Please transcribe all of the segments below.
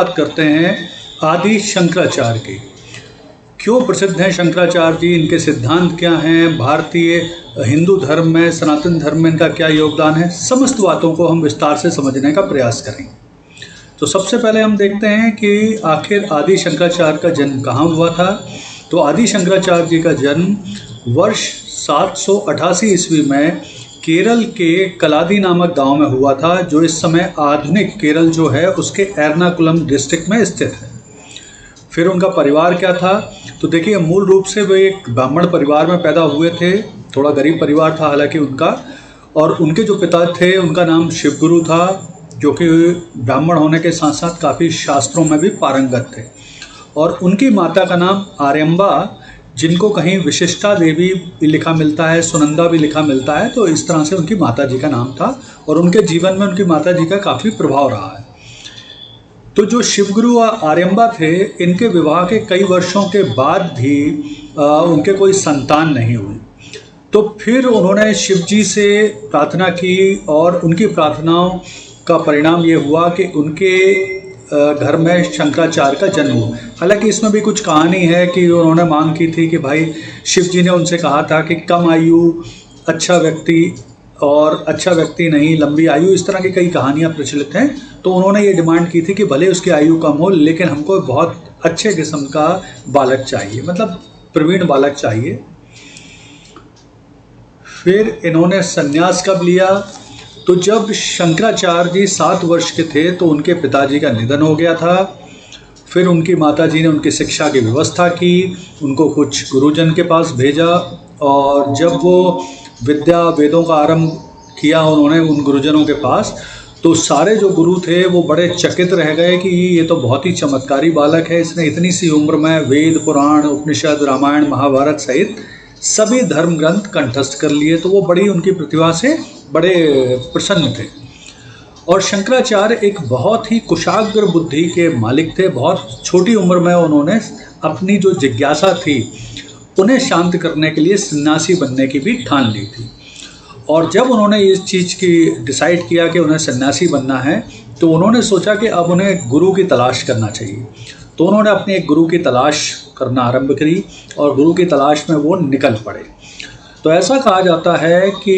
बात करते हैं आदि शंकराचार्य की। क्यों प्रसिद्ध हैं शंकराचार्य जी, इनके सिद्धांत क्या हैं, भारतीय हिंदू धर्म में, सनातन धर्म में इनका क्या योगदान है, समस्त बातों को हम विस्तार से समझने का प्रयास करेंगे। तो सबसे पहले हम देखते हैं कि आखिर आदि शंकराचार्य का जन्म कहाँ हुआ था। तो आदि शंकराचार्य जी का जन्म वर्ष 788 ईस्वी में केरल के कलादी नामक गांव में हुआ था, जो इस समय आधुनिक केरल जो है उसके एर्नाकुलम डिस्ट्रिक्ट में स्थित है। फिर उनका परिवार क्या था, तो देखिए मूल रूप से वे एक ब्राह्मण परिवार में पैदा हुए थे। थोड़ा गरीब परिवार था हालांकि उनका, और उनके जो पिता थे उनका नाम शिवगुरु था, जो कि ब्राह्मण होने के साथ साथ काफ़ी शास्त्रों में भी पारंगत थे। और उनकी माता का नाम आर्यम्बा, जिनको कहीं विशिष्टा देवी भी लिखा मिलता है, सुनंदा भी लिखा मिलता है, तो इस तरह से उनकी माता जी का नाम था। और उनके जीवन में उनकी माता जी का काफ़ी प्रभाव रहा है। तो जो शिवगुरु और आर्यम्बा थे, इनके विवाह के कई वर्षों के बाद भी उनके कोई संतान नहीं हुई। तो फिर उन्होंने शिव जी से प्रार्थना की और उनकी प्रार्थनाओं का परिणाम ये हुआ कि उनके घर में शंकराचार्य का जन्म हुआ। हालांकि इसमें भी कुछ कहानी है कि उन्होंने मांग की थी कि भाई शिव जी ने उनसे कहा था कि कम आयु अच्छा व्यक्ति, और अच्छा व्यक्ति नहीं लंबी आयु, इस तरह की कई कहानियां प्रचलित हैं। तो उन्होंने ये डिमांड की थी कि भले उसकी आयु कम हो, लेकिन हमको बहुत अच्छे किस्म का बालक चाहिए, मतलब प्रवीण बालक चाहिए। फिर इन्होंने संन्यास कब लिया, तो जब शंकराचार्य जी 7 वर्ष के थे तो उनके पिताजी का निधन हो गया था। फिर उनकी माताजी ने उनकी शिक्षा की व्यवस्था की, उनको कुछ गुरुजन के पास भेजा, और जब वो विद्या वेदों का आरंभ किया उन्होंने उन गुरुजनों के पास, तो सारे जो गुरु थे वो बड़े चकित रह गए कि ये तो बहुत ही चमत्कारी बालक है, इसने इतनी सी उम्र में वेद पुराण उपनिषद रामायण महाभारत सहित सभी धर्म ग्रंथ कंठस्थ कर लिए। तो वो बड़ी उनकी प्रतिभा से बड़े प्रसन्न थे। और शंकराचार्य एक बहुत ही कुशाग्र बुद्धि के मालिक थे। बहुत छोटी उम्र में उन्होंने अपनी जो जिज्ञासा थी उन्हें शांत करने के लिए सन्यासी बनने की भी ठान ली थी। और जब उन्होंने इस चीज़ की डिसाइड किया कि उन्हें सन्यासी बनना है, तो उन्होंने सोचा कि अब उन्हें गुरु की तलाश करना चाहिए। तो उन्होंने अपने एक गुरु की तलाश करना आरंभ करी और गुरु की तलाश में वो निकल पड़े। तो ऐसा कहा जाता है कि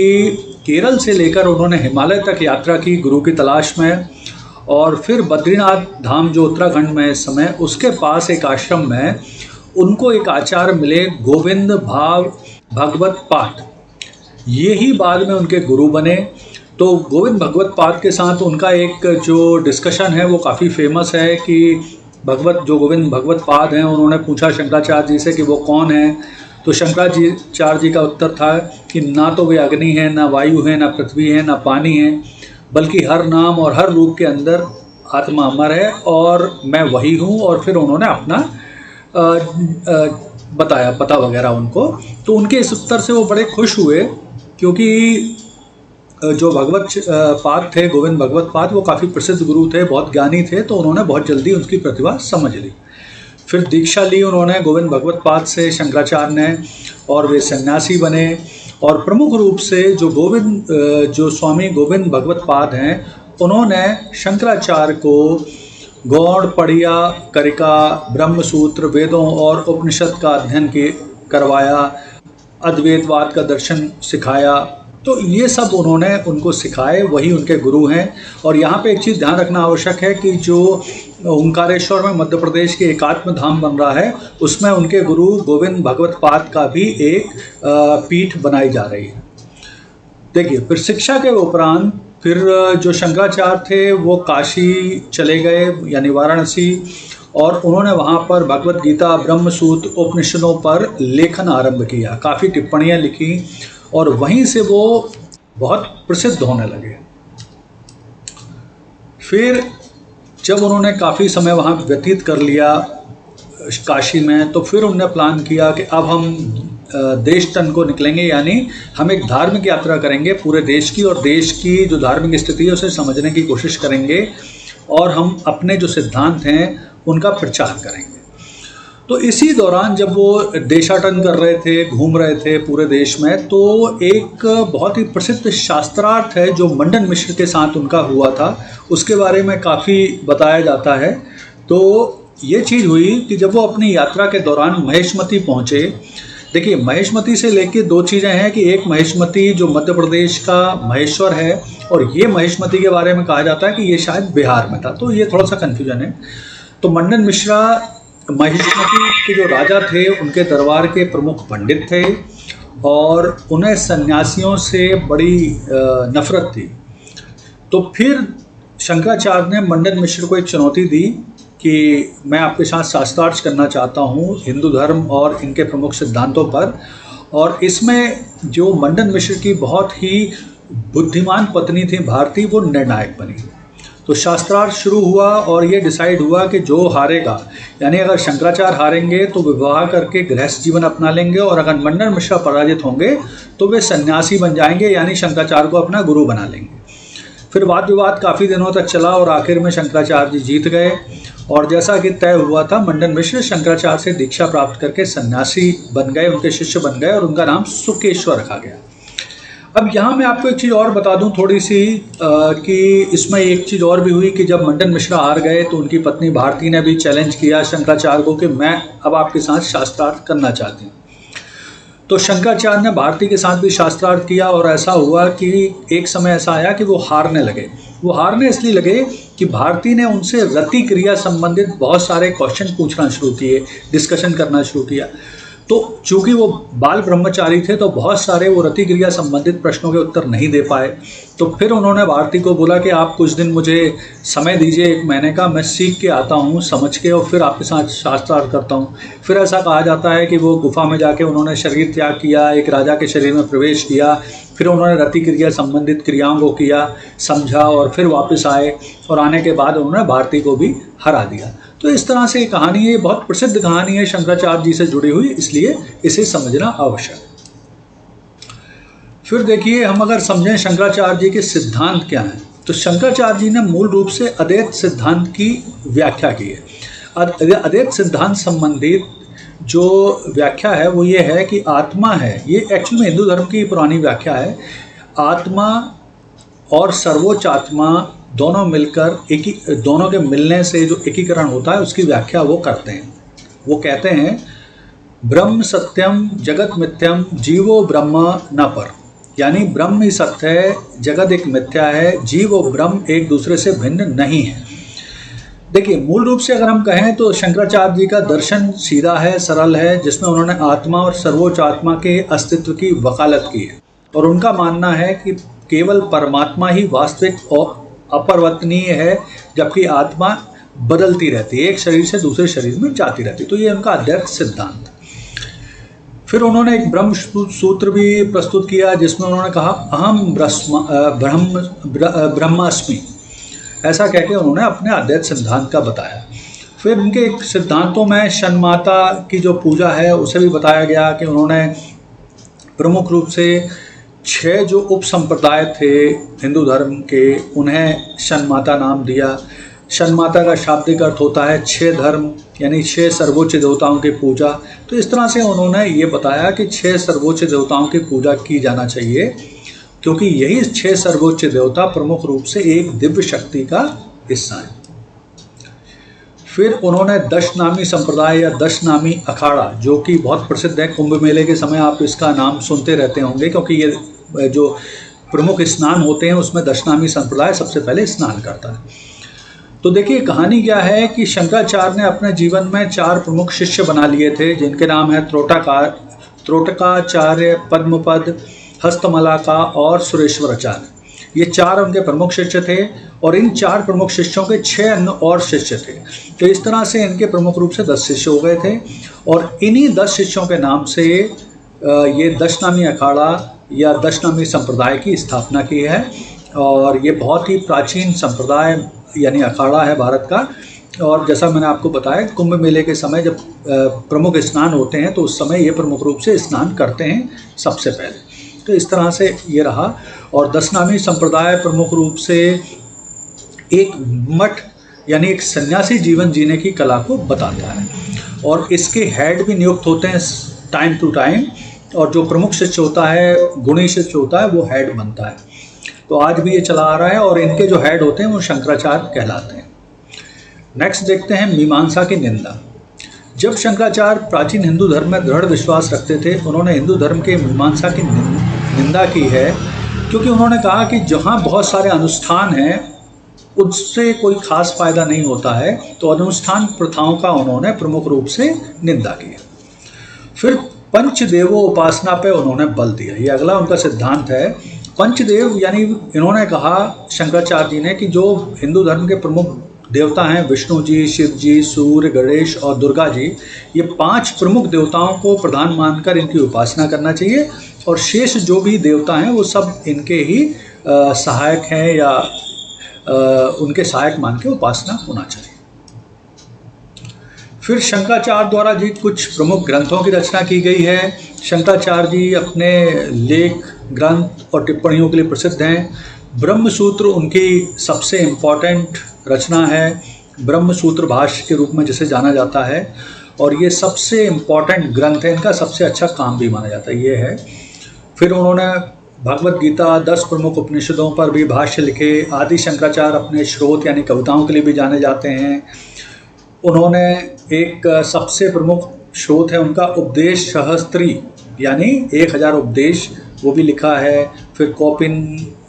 केरल से लेकर उन्होंने हिमालय तक यात्रा की गुरु की तलाश में, और फिर बद्रीनाथ धाम जो उत्तराखंड में इस समय, उसके पास एक आश्रम में उनको एक आचार्य मिले गोविंद भाव भगवत पाद। ये ही बाद में उनके गुरु बने। तो गोविंद भगवत पाद के साथ उनका एक जो डिस्कशन है वो काफ़ी फेमस है कि जो गोविंद भगवत पाद हैं, उन्होंने पूछा शंकराचार्य जी से कि वो कौन है। तो शंकराचार्य जी का उत्तर था कि ना तो वे अग्नि है, ना वायु है, ना पृथ्वी है, ना पानी है, बल्कि हर नाम और हर रूप के अंदर आत्मा अमर है और मैं वही हूँ। और फिर उन्होंने अपना बताया पता वगैरह उनको। तो उनके इस उत्तर से वो बड़े खुश हुए, क्योंकि जो भगवत पाद थे, गोविंद भगवत पाद, वो काफ़ी प्रसिद्ध गुरु थे, बहुत ज्ञानी थे। तो उन्होंने बहुत जल्दी उनकी प्रतिभा समझ ली। फिर दीक्षा ली उन्होंने गोविंद भगवत पाद से शंकराचार्य ने, और वे सन्यासी बने। और प्रमुख रूप से जो स्वामी गोविंद भगवत पाद हैं, उन्होंने शंकराचार्य को गौड़ पढ़िया करिका ब्रह्मसूत्र वेदों और उपनिषद का अध्ययन करवाया, अद्वैतवाद का दर्शन सिखाया। तो ये सब उन्होंने उनको सिखाए, वही उनके गुरु हैं। और यहाँ पे एक चीज़ ध्यान रखना आवश्यक है कि जो ओंकारेश्वर में मध्य प्रदेश के एकात्म धाम बन रहा है, उसमें उनके गुरु गोविंद भगवत पाद का भी एक पीठ बनाई जा रही है। देखिए, फिर शिक्षा के उपरांत फिर जो शंकराचार्य थे वो काशी चले गए, यानी वाराणसी, और उन्होंने वहाँ पर भगवत गीता ब्रह्मसूत्र उपनिषदों पर लेखन आरंभ किया, काफ़ी टिप्पणियाँ लिखी, और वहीं से वो बहुत प्रसिद्ध होने लगे। फिर जब उन्होंने काफ़ी समय वहाँ व्यतीत कर लिया काशी में, तो फिर उन्होंने प्लान किया कि अब हम देश तन को निकलेंगे, यानी हम एक धार्मिक यात्रा करेंगे पूरे देश की, और देश की जो धार्मिक स्थिति है उसे समझने की कोशिश करेंगे, और हम अपने जो सिद्धांत हैं उनका प्रचार करेंगे। तो इसी दौरान जब वो देशाटन कर रहे थे, घूम रहे थे पूरे देश में, तो एक बहुत ही प्रसिद्ध शास्त्रार्थ है जो मंडन मिश्र के साथ उनका हुआ था, उसके बारे में काफ़ी बताया जाता है। तो ये चीज़ हुई कि जब वो अपनी यात्रा के दौरान महेशमती पहुँचे, देखिए महेशमती से लेके दो चीज़ें हैं कि एक महेशमती जो मध्य प्रदेश का महेश्वर है, और ये महेशमती के बारे में कहा जाता है कि ये शायद बिहार में था, तो ये थोड़ा सा कन्फ्यूजन है। तो मंडन मिश्रा महेशमती के जो राजा थे उनके दरबार के प्रमुख पंडित थे, और उन्हें सन्यासियों से बड़ी नफरत थी। तो फिर शंकराचार्य ने मंडन मिश्र को एक चुनौती दी कि मैं आपके साथ शास्त्रार्थ करना चाहता हूँ हिंदू धर्म और इनके प्रमुख सिद्धांतों पर। और इसमें जो मंडन मिश्र की बहुत ही बुद्धिमान पत्नी थी भारती, वो निर्णायक बनी। तो शास्त्रार्थ शुरू हुआ और ये डिसाइड हुआ कि जो हारेगा, यानी अगर शंकराचार्य हारेंगे तो विवाह करके गृहस्थ जीवन अपना लेंगे, और अगर मंडन मिश्रा पराजित होंगे तो वे सन्यासी बन जाएंगे, यानी शंकराचार्य को अपना गुरु बना लेंगे। फिर वाद विवाद काफ़ी दिनों तक चला और आखिर में शंकराचार्य जी जीत गए, और जैसा कि तय हुआ था मंडन मिश्र शंकराचार्य से दीक्षा प्राप्त करके सन्यासी बन गए, उनके शिष्य बन गए, और उनका नाम सुकेश्वर रखा गया। अब यहाँ मैं आपको एक चीज़ और बता दूँ थोड़ी सी, कि इसमें एक चीज़ और भी हुई कि जब मंडन मिश्रा हार गए तो उनकी पत्नी भारती ने भी चैलेंज किया शंकराचार्य को कि मैं अब आपके साथ शास्त्रार्थ करना चाहती हूँ। तो शंकराचार्य ने भारती के साथ भी शास्त्रार्थ किया, और ऐसा हुआ कि एक समय ऐसा आया कि वो हारने लगे। वो हारने इसलिए लगे कि भारती ने उनसे रति क्रिया संबंधित बहुत सारे क्वेश्चन पूछना शुरू किए, डिस्कशन करना शुरू किया। तो चूंकि वो बाल ब्रह्मचारी थे तो बहुत सारे वो रति क्रिया संबंधित प्रश्नों के उत्तर नहीं दे पाए। तो फिर उन्होंने भारती को बोला कि आप कुछ दिन मुझे समय दीजिए, 1 महीने का, मैं सीख के आता हूँ समझ के, और फिर आपके साथ शास्त्रार्थ करता हूँ। फिर ऐसा कहा जाता है कि वो गुफा में जाके उन्होंने शरीर त्याग किया, एक राजा के शरीर में प्रवेश किया, फिर उन्होंने रति क्रिया संबंधित क्रियाओं को किया, समझा, और फिर वापस आए, और आने के बाद उन्होंने भारती को भी हरा दिया। तो इस तरह से कहानी है, बहुत प्रसिद्ध कहानी है शंकराचार्य जी से जुड़ी हुई, इसलिए इसे समझना आवश्यक। फिर देखिए, हम अगर समझें शंकराचार्य जी के सिद्धांत क्या हैं, तो शंकराचार्य जी ने मूल रूप से अद्वैत सिद्धांत की व्याख्या की है। अद्वैत सिद्धांत संबंधित जो व्याख्या है वो ये है कि आत्मा है, ये एक्चुअली में हिंदू धर्म की पुरानी व्याख्या है, आत्मा और सर्वोच्च आत्मा दोनों मिलकर दोनों के मिलने से जो एकीकरण होता है उसकी व्याख्या वो करते हैं। वो कहते हैं ब्रह्म सत्यम जगत मिथ्यम जीवो ब्रह्म न पर, यानी ब्रह्म ही सत्य है, जगत एक मिथ्या है, जीव और ब्रह्म एक दूसरे से भिन्न नहीं है। देखिए, मूल रूप से अगर हम कहें तो शंकराचार्य जी का दर्शन सीधा है, सरल है, जिसमें उन्होंने आत्मा और सर्वोच्च आत्मा के अस्तित्व की वकालत की है, और उनका मानना है कि केवल परमात्मा ही वास्तविक और अपरिवर्तनीय है, जबकि आत्मा बदलती रहती है, एक शरीर से दूसरे शरीर में जाती रहती है। तो ये उनका अद्वैत सिद्धांत। फिर उन्होंने एक ब्रह्म सूत्र भी प्रस्तुत किया, जिसमें उन्होंने कहा अहम ब्रह्मास्मि, ऐसा कह के उन्होंने अपने अद्वैत सिद्धांत का बताया। फिर उनके सिद्धांतों में शनमाता की जो पूजा है उसे भी बताया गया कि उन्होंने प्रमुख रूप से 6 जो उप संप्रदाय थे हिंदू धर्म के, उन्हें शनमाता नाम दिया। शनमाता का शाब्दिक अर्थ होता है 6 धर्म, यानी 6 सर्वोच्च देवताओं की पूजा। तो इस तरह से उन्होंने ये बताया कि 6 सर्वोच्च देवताओं की पूजा की जाना चाहिए, क्योंकि यही 6 सर्वोच्च देवता प्रमुख रूप से एक दिव्य शक्ति का हिस्सा है। फिर उन्होंने दशनामी संप्रदाय या दशनामी अखाड़ा, जो कि बहुत प्रसिद्ध है, कुंभ मेले के समय आप इसका नाम सुनते रहते होंगे, क्योंकि ये जो प्रमुख स्नान होते हैं उसमें दशनामी संप्रदाय सबसे पहले स्नान करता है। तो देखिए, कहानी क्या है कि शंकराचार्य ने अपने जीवन में 4 प्रमुख शिष्य बना लिए थे, जिनके नाम है त्रोटकाचार्य, पद्मपद, हस्तमलाका और सुरेश्वराचार्य। ये 4 उनके प्रमुख शिष्य थे, और इन 4 प्रमुख शिष्यों के 6 अन्य और शिष्य थे। तो इस तरह से इनके प्रमुख रूप से 10 शिष्य हो गए थे, और इन्हीं 10 शिष्यों के नाम से ये दशनामी अखाड़ा या दशनामी संप्रदाय की स्थापना की है। और ये बहुत ही प्राचीन संप्रदाय यानी अखाड़ा है भारत का। और जैसा मैंने आपको बताया, कुंभ मेले के समय जब प्रमुख स्नान होते हैं तो उस समय ये प्रमुख रूप से स्नान करते हैं सबसे पहले। तो इस तरह से ये रहा। और दशनामी संप्रदाय प्रमुख रूप से एक मठ यानी एक सन्यासी जीवन जीने की कला को बताता है, और इसके हेड भी नियुक्त होते हैं टाइम टू टाइम, और जो प्रमुख शिष्य होता है, गुणी शिष्य होता है, वो हेड बनता है। तो आज भी ये चला आ रहा है, और इनके जो हेड होते हैं वो शंकराचार्य कहलाते हैं। नेक्स्ट देखते हैं मीमांसा की निंदा। जब शंकराचार्य प्राचीन हिंदू धर्म में दृढ़ विश्वास रखते थे, उन्होंने हिंदू धर्म के मीमांसा की निंदा की है, क्योंकि उन्होंने कहा कि जहाँ बहुत सारे अनुष्ठान हैं उससे कोई खास फायदा नहीं होता है, तो अनुष्ठान प्रथाओं का उन्होंने प्रमुख रूप से निंदा की। फिर पंचदेवों उपासना पे उन्होंने बल दिया, ये अगला उनका सिद्धांत है। पंचदेव यानी इन्होंने कहा शंकराचार्य जी ने कि जो हिंदू धर्म के प्रमुख देवता हैं, विष्णु जी, शिव जी, सूर्य, गणेश और दुर्गा जी, ये 5 प्रमुख देवताओं को प्रधान मानकर इनकी उपासना करना चाहिए, और शेष जो भी देवता हैं वो सब इनके ही सहायक हैं या उनके सहायक मान के उपासना होना चाहिए। फिर शंकराचार्य द्वारा जी कुछ प्रमुख ग्रंथों की रचना की गई है। शंकराचार्य जी अपने लेख, ग्रंथ और टिप्पणियों के लिए प्रसिद्ध हैं। ब्रह्मसूत्र उनकी सबसे इम्पॉर्टेंट रचना है, ब्रह्मसूत्र भाष्य के रूप में जिसे जाना जाता है, और ये सबसे इम्पॉर्टेंट ग्रंथ है, इनका सबसे अच्छा काम भी माना जाता है, ये है। फिर उन्होंने भगवत गीता, 10 प्रमुख उपनिषदों पर भी भाष्य लिखे। आदि शंकराचार्य अपने स्रोत यानी कविताओं के लिए भी जाने जाते हैं। उन्होंने एक सबसे प्रमुख स्रोत है उनका उपदेश सहस्त्री यानी 1000 उपदेश, वो भी लिखा है। फिर कौपिन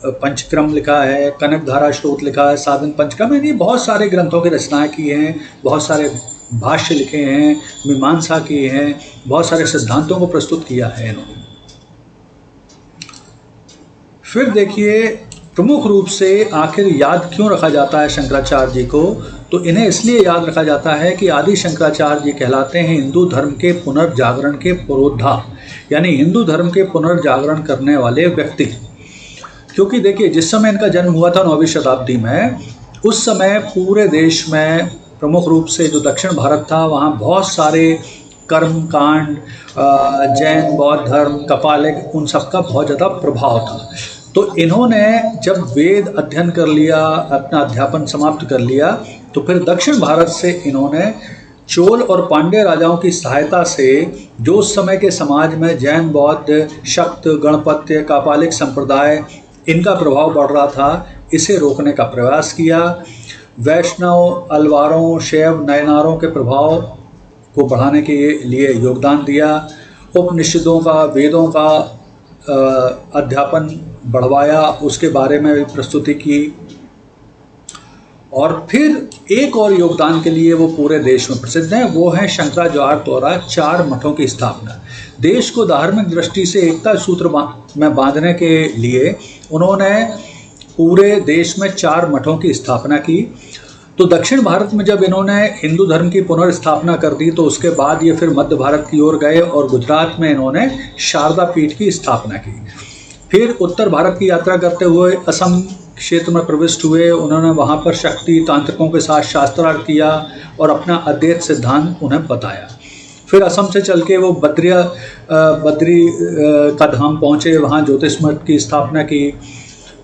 पंचक्रम लिखा है, कनकधारा स्रोत लिखा है, साधन पंचक्रम, यानी बहुत सारे ग्रंथों की रचनाएं की हैं, बहुत सारे भाष्य लिखे हैं, मीमांसा की हैं, बहुत सारे सिद्धांतों को प्रस्तुत किया है इन्होंने। फिर देखिए प्रमुख रूप से आखिर याद क्यों रखा जाता है शंकराचार्य जी को, तो इन्हें इसलिए याद रखा जाता है कि आदि शंकराचार्य जी कहलाते हैं हिंदू धर्म के पुनर्जागरण के पुरोधा, यानी हिंदू धर्म के पुनर्जागरण करने वाले व्यक्ति। क्योंकि देखिए जिस समय इनका जन्म हुआ था 9वीं शताब्दी में, उस समय पूरे देश में प्रमुख रूप से जो दक्षिण भारत था वहाँ बहुत सारे कर्म कांड, जैन बौद्ध धर्म, कपालिक, उन सब का बहुत ज़्यादा प्रभाव था। तो इन्होंने जब वेद अध्ययन कर लिया, अपना अध्यापन समाप्त कर लिया, तो फिर दक्षिण भारत से इन्होंने चोल और पांड्य राजाओं की सहायता से जो उस समय के समाज में जैन बौद्ध शक्त गणपत्य कापालिक संप्रदाय इनका प्रभाव बढ़ रहा था, इसे रोकने का प्रयास किया। वैष्णव अलवारों शैव नयनारों के प्रभाव को बढ़ाने के लिए योगदान दिया। उपनिषदों का वेदों का अध्यापन बढ़वाया, उसके बारे में भी प्रस्तुति की। और फिर एक और योगदान के लिए वो पूरे देश में प्रसिद्ध हैं, वो है शंकराचार्य द्वारा 4 मठों की स्थापना। देश को धार्मिक दृष्टि से एकता सूत्र में बांधने के लिए उन्होंने पूरे देश में 4 मठों की स्थापना की। तो दक्षिण भारत में जब इन्होंने हिंदू धर्म की पुनर्स्थापना कर दी, तो उसके बाद ये फिर मध्य भारत की ओर गए और गुजरात में इन्होंने शारदा पीठ की स्थापना की। फिर उत्तर भारत की यात्रा करते हुए असम क्षेत्र में प्रविष्ट हुए। उन्होंने वहाँ पर शक्ति तांत्रिकों के साथ शास्त्रार्थ किया और अपना अद्वैत सिद्धांत उन्हें बताया। फिर असम से चल के वो बद्री का धाम पहुँचे, वहाँ ज्योतिष मठ की स्थापना की।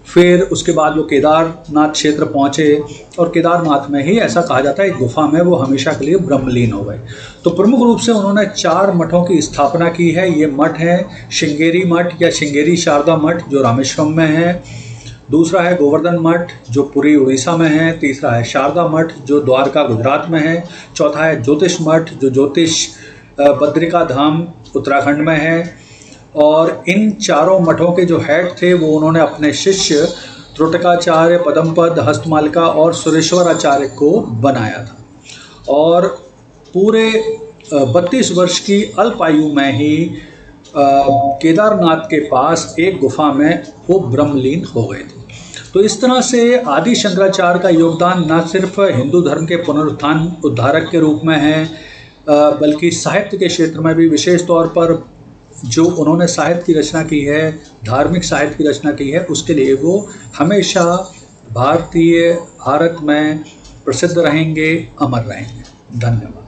फिर उसके बाद वो केदारनाथ क्षेत्र पहुँचे और केदारनाथ में ही ऐसा कहा जाता है एक गुफा में वो हमेशा के लिए ब्रह्मलीन हो गए। तो प्रमुख रूप से उन्होंने 4 मठों की स्थापना की है। ये मठ है श्रृंगेरी मठ या श्रृंगेरी शारदा मठ जो रामेश्वरम में है, दूसरा है गोवर्धन मठ जो पुरी उड़ीसा में है, तीसरा है शारदा मठ जो द्वारका गुजरात में है, चौथा है ज्योतिष मठ जो ज्योतिष बद्रिका धाम उत्तराखंड में है। और इन 4 मठों के जो हेड थे वो उन्होंने अपने शिष्य त्रोटकाचार्य, पदमपद, हस्तमालिका और सुरेश्वर आचार्य को बनाया था। और पूरे 32 वर्ष की अल्प आयु में ही केदारनाथ के पास एक गुफा में वो ब्रह्मलीन हो गए थे। तो इस तरह से आदि शंकराचार्य का योगदान न सिर्फ हिंदू धर्म के पुनरुत्थान उद्धारक के रूप में है, बल्कि साहित्य के क्षेत्र में भी, विशेष तौर पर जो उन्होंने साहित्य की रचना की है, धार्मिक साहित्य की रचना की है, उसके लिए वो हमेशा भारत में प्रसिद्ध रहेंगे, अमर रहेंगे। धन्यवाद।